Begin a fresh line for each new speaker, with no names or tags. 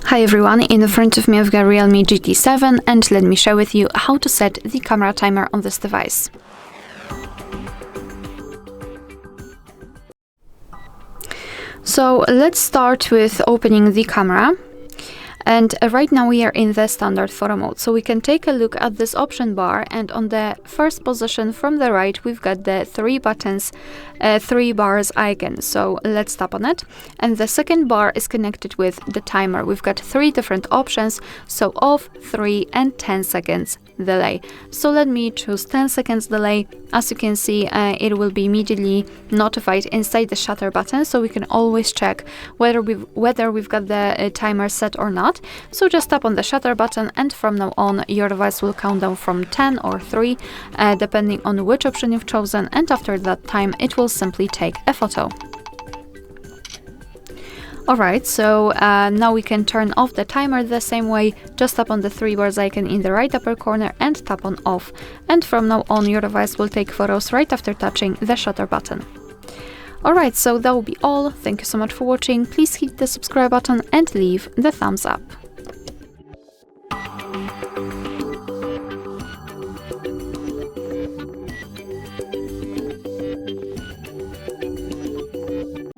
Hi everyone, in front of me I've got REALME GT7 and let me share with you how to set the camera timer on this device. So let's start with opening the camera. And right now we are in the standard photo mode, so we can take a look at this option bar, and on the first position from the right we've got the three buttons, three bars icon. So let's tap on it, and the second bar is connected with the timer. We've got three different options, so off, 3 and 10 seconds delay. So let me choose 10 seconds delay. As you can see, it will be immediately notified inside the shutter button, so we can always check whether we've got the timer set or not. So just tap on the shutter button, and from now on your device will count down from 10 or 3 depending on which option you've chosen, and after that time it will simply take a photo. Alright, so now we can turn off the timer the same way. Just tap on the three bars icon in the right upper corner and tap on off, and from now on your device will take photos right after touching the shutter button. Alright, so that will be all. Thank you so much for watching. Please hit the subscribe button and leave the thumbs up.